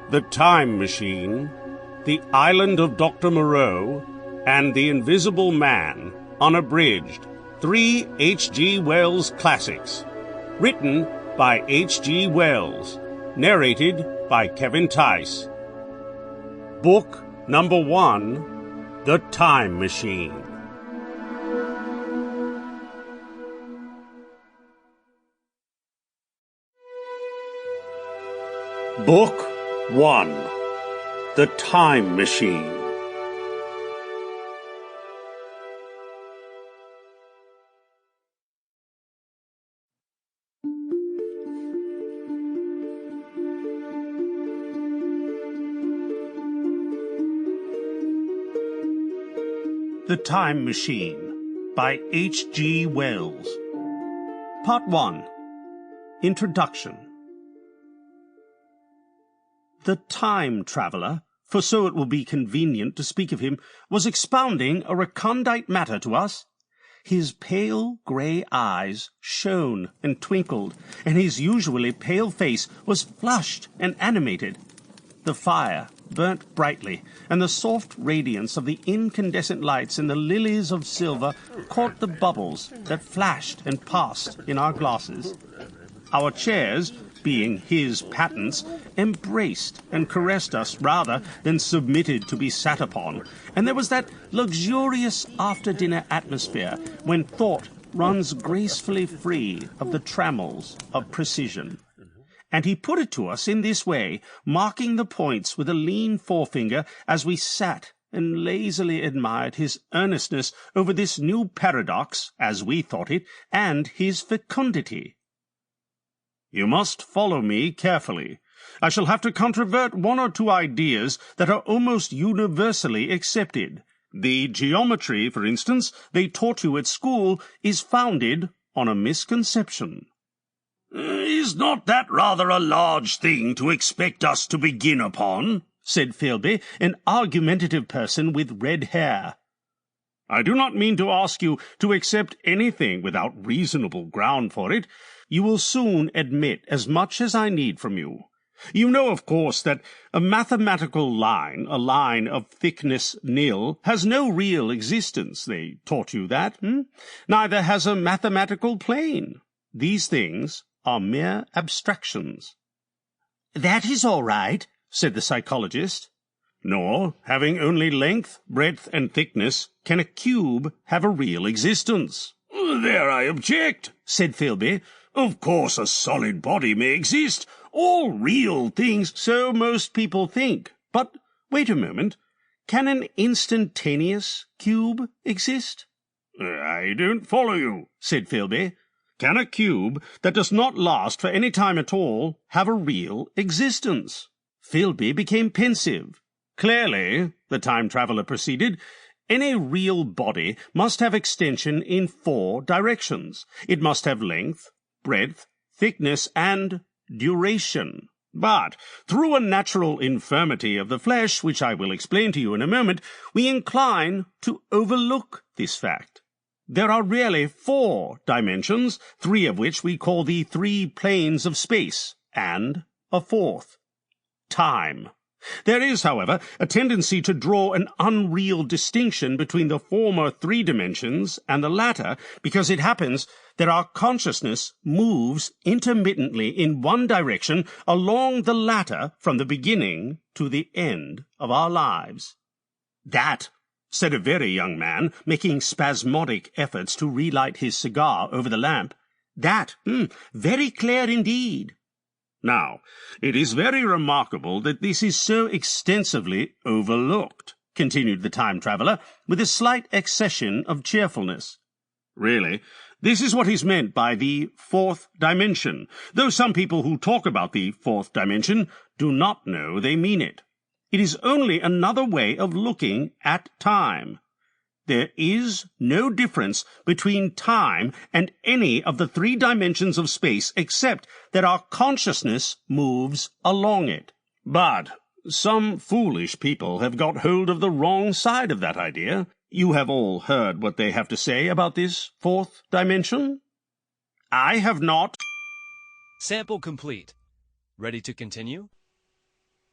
The Time Machine, The Island of Dr. Moreau, and The Invisible Man, Unabridged, 3 H.G. Wells classics. Written by H.G. Wells. Narrated by Kevin Theis. Book number 1, The Time Machine. Book 1, The Time Machine. The Time Machine by H.G. Wells. Part 1. Introduction. The time traveller, for so it will be convenient to speak of him, was expounding a recondite matter to us. His pale grey eyes shone and twinkled, and his usually pale face was flushed and animated. The fire burnt brightly, and the soft radiance of the incandescent lights in the lilies of silver caught the bubbles that flashed and passed in our glasses. Our chairs, being his patents, embraced and caressed us rather than submitted to be sat upon, and there was that luxurious after-dinner atmosphere when thought runs gracefully free of the trammels of precision. And he put it to us in this way, marking the points with a lean forefinger as we sat and lazily admired his earnestness over this new paradox, as we thought it, and his fecundity. You must follow me carefully. I shall have to controvert one or two ideas that are almost universally accepted. The geometry, for instance, they taught you at school is founded on a misconception. Is not that rather a large thing to expect us to begin upon? Said Philby, an argumentative person with red hair. I do not mean to ask you to accept anything without reasonable ground for it. You will soon admit as much as I need from you. You know, of course, that a mathematical line, a line of thickness nil, has no real existence. They taught you that, Neither has a mathematical plane. These things are mere abstractions. That is all right, said the psychologist. Nor, having only length, breadth, and thickness, can a cube have a real existence. There I object, said Philby. Of course a solid body may exist, all real things, so most people think. But wait a moment, can an instantaneous cube exist? I don't follow you, said Philby. Can a cube that does not last for any time at all have a real existence? Philby became pensive. Clearly, the time traveller proceeded, any real body must have extension in 4 directions. It must have length, breadth, thickness, and duration. But, through a natural infirmity of the flesh, which I will explain to you in a moment, we incline to overlook this fact. There are really 4 dimensions, 3 of which we call the 3 planes of space, and a 4th, time. There is, however, a tendency to draw an unreal distinction between the former 3 dimensions and the latter, because it happens that our consciousness moves intermittently in one direction along the latter from the beginning to the end of our lives. That, said a very young man, making spasmodic efforts to relight his cigar over the lamp, that, very clear indeed. Now, it is very remarkable that this is so extensively overlooked, continued the time traveller, with a slight accession of cheerfulness. Really, this is what is meant by the 4th dimension, though some people who talk about the 4th dimension do not know they mean it. It is only another way of looking at time. There is no difference between time and any of the 3 dimensions of space except that our consciousness moves along it. But some foolish people have got hold of the wrong side of that idea. You have all heard what they have to say about this 4th dimension? I have not. Sample complete. Ready to continue?